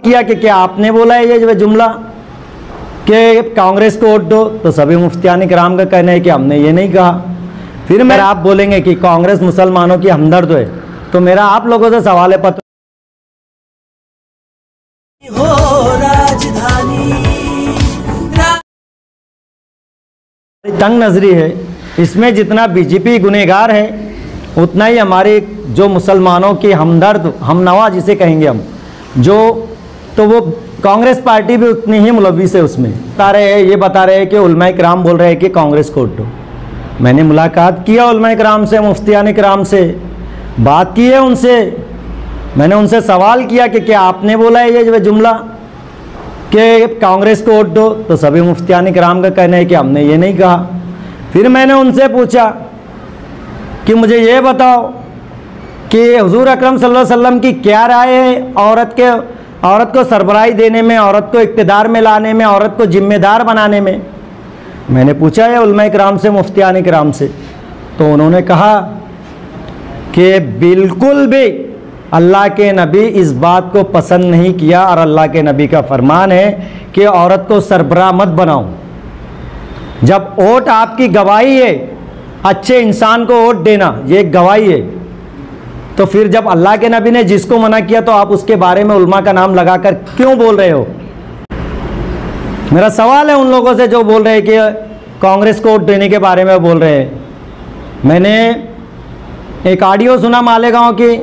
किया कि क्या आपने बोला है ये जुमला कि कांग्रेस को वोट दो, तो सभी मुफ्तियान किराम का कहना है कि हमने ये नहीं कहा। फिर मैं आप बोलेंगे कि कांग्रेस मुसलमानों की हमदर्द है, तो मेरा आप लोगों से सवाल है, पत्र हो राजधानी तंग नजरी है, इसमें जितना बीजेपी गुनहगार है उतना ही हमारे जो मुसलमानों की हमदर्द हमनवा जिसे कहेंगे हम, जो तो वो कांग्रेस पार्टी भी उतनी ही मुलविस है उसमें। ये बता रहे हैं कि उलमा किराम बोल रहे हैं कि कांग्रेस को वोट दो। मैंने मुलाकात किया उलमा किराम से, मुफ्तियान किराम से बात की है उनसे, मैंने उनसे सवाल किया कि क्या आपने बोला है ये जुमला कि कांग्रेस को वोट दो, तो सभी मुफ्तियान किराम का कहना है कि हमने ये नहीं कहा। फिर मैंने उनसे पूछा कि मुझे ये बताओ कि हुजूर अकरम सल्लल्लाहु अलैहि वसल्लम की क्या राय है औरत को सरबराही देने में, औरत को इक़्तिदार में लाने में, औरत को जिम्मेदार बनाने में। मैंने पूछा है उलमा किराम से, मुफ्तियान किराम से, तो उन्होंने कहा कि बिल्कुल भी अल्लाह के नबी इस बात को पसंद नहीं किया, और अल्लाह के नबी का फरमान है कि औरत को सरबराह मत बनाओ। जब वोट आपकी गवाही है, अच्छे इंसान को वोट देना ये एक गवाही है, तो फिर जब अल्लाह के नबी ने जिसको मना किया तो आप उसके बारे में उलमा का नाम लगाकर क्यों बोल रहे हो? मेरा सवाल है उन लोगों से जो बोल रहे हैं कि कांग्रेस को वोट देने के बारे में बोल रहे हैं। मैंने एक ऑडियो सुना मालेगांव की,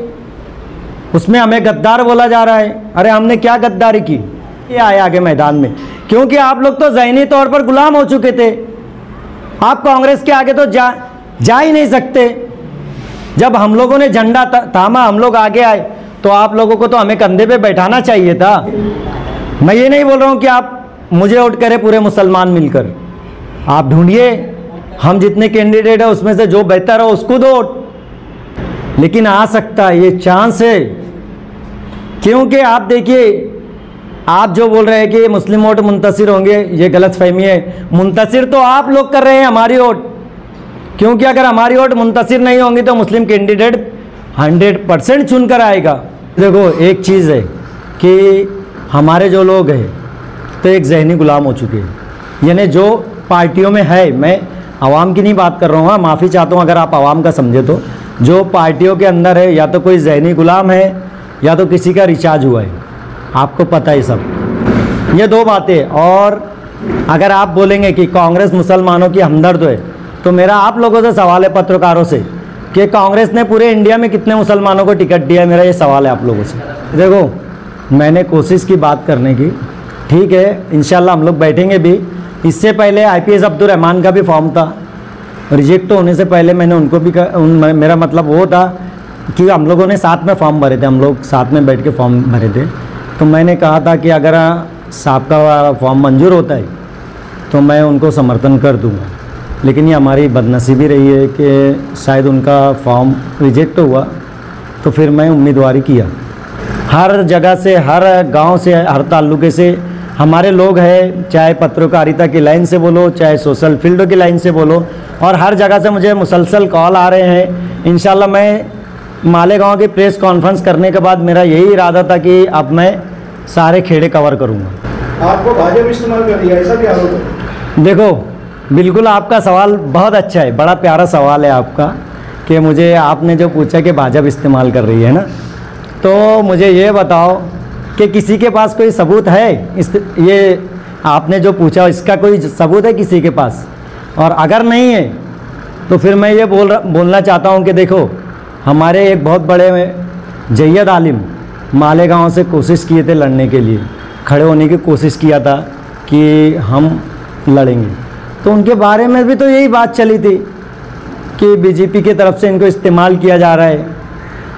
उसमें हमें गद्दार बोला जा रहा है। अरे हमने क्या गद्दारी की? ये आए आगे मैदान में, क्योंकि आप लोग तो ज़हनी तौर पर गुलाम हो चुके थे। आप कांग्रेस के आगे तो जा ही नहीं सकते। जब हम लोगों ने झंडा थामा, हम लोग आगे आए, तो आप लोगों को तो हमें कंधे पे बैठाना चाहिए था। मैं ये नहीं बोल रहा हूँ कि आप मुझे वोट करें, पूरे मुसलमान मिलकर आप ढूंढिए, हम जितने कैंडिडेट है उसमें से जो बेहतर हो उसको दो वोट, लेकिन आ सकता है ये चांस है। क्योंकि आप देखिए, आप जो बोल रहे हैं कि मुस्लिम वोट मुंतसिर होंगे, ये गलत फहमी है। मुंतसिर तो आप लोग कर रहे हैं हमारी वोट, क्योंकि अगर हमारी वोट मुंतसिर नहीं होंगी तो मुस्लिम कैंडिडेट 100% चुनकर आएगा। देखो एक चीज़ है कि हमारे जो लोग हैं तो एक जहनी गुलाम हो चुके हैं, यानी जो पार्टियों में है, मैं आवाम की नहीं बात कर रहा हूँ, माफ़ी चाहता हूँ अगर आप आवाम का समझे, तो जो पार्टियों के अंदर है या तो कोई जहनी गुलाम है या तो किसी का रिचार्ज हुआ है, आपको पता है सब ये दो बातें। और अगर आप बोलेंगे कि कांग्रेस मुसलमानों की हमदर्द है, तो मेरा आप लोगों से सवाल है, पत्रकारों से, कि कांग्रेस ने पूरे इंडिया में कितने मुसलमानों को टिकट दिया है? मेरा ये सवाल है आप लोगों से। देखो मैंने कोशिश की बात करने की, ठीक है, इंशाल्लाह हम लोग बैठेंगे भी। इससे पहले IPS अब्दुल रहमान का भी फॉर्म था, रिजेक्ट होने से पहले मैंने उनको भी मेरा मतलब वो था कि हम लोगों ने साथ में फॉर्म भरे थे, हम लोग साथ में बैठ के फॉर्म भरे थे। तो मैंने कहा था कि अगर साहब का फॉर्म मंजूर होता है तो मैं उनको समर्थन कर दूंगा, लेकिन ये हमारी बदनसीबी रही है कि शायद उनका फॉर्म रिजेक्ट हुआ, तो फिर मैं उम्मीदवारी किया। हर जगह से, हर गांव से, हर ताल्लुके से हमारे लोग हैं, चाहे पत्रकारिता की लाइन से बोलो, चाहे सोशल फील्ड की लाइन से बोलो, और हर जगह से मुझे मुसलसल कॉल आ रहे हैं। इंशाल्लाह मैं मालेगांव की प्रेस कॉन्फ्रेंस करने के बाद मेरा यही इरादा था कि अब मैं सारे खेड़े कवर करूँगा। आपको भाजपा इस्तेमाल कर दिया, ऐसा क्या आरोप है? देखो बिल्कुल आपका सवाल बहुत अच्छा है, बड़ा प्यारा सवाल है आपका, कि मुझे आपने जो पूछा कि भाजपा इस्तेमाल कर रही है ना, तो मुझे ये बताओ कि किसी के पास कोई सबूत है? ये आपने जो पूछा इसका कोई सबूत है किसी के पास? और अगर नहीं है तो फिर मैं ये बोलना चाहता हूँ कि देखो, हमारे एक बहुत बड़े जैयद आलिम मालेगांव से कोशिश किए थे लड़ने के लिए, खड़े होने की कोशिश किया था कि हम लड़ेंगे, तो उनके बारे में भी तो यही बात चली थी कि बीजेपी की तरफ से इनको इस्तेमाल किया जा रहा है।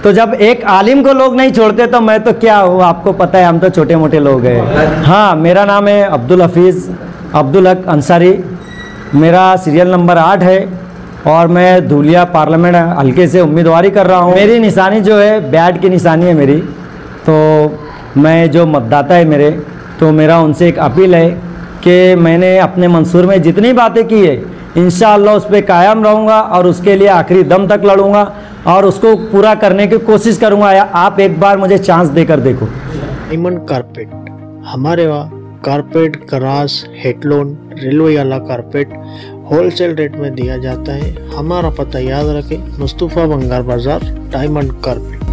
तो जब एक आलिम को लोग नहीं छोड़ते तो मैं तो क्या हूँ, आपको पता है, हम तो छोटे मोटे लोग हैं। हाँ, मेरा नाम है अब्दुल हफीज़ अब्दुल हक अंसारी, मेरा सीरियल नंबर 8 है और मैं धूलिया पार्लियामेंट हल्के से उम्मीदवारी कर रहा हूँ। मेरी निशानी जो है बैट की निशानी है मेरी, तो मैं जो मतदाता है मेरे, तो मेरा उनसे एक अपील है कि मैंने अपने मंसूर में जितनी बातें की है इंशाअल्लाह उस पर कायम रहूँगा और उसके लिए आखिरी दम तक लड़ूँगा और उसको पूरा करने की कोशिश करूँगा। आप एक बार मुझे चांस देकर देखो। डायमंड कारपेट, हमारे वहाँ कारपेट, ग्रास, हेडलोन, रेलवे वाला कारपेट होलसेल रेट में दिया जाता है। हमारा पता याद रखें, मुस्तफ़ा बंगार बाजार, डायमंड कारपेट।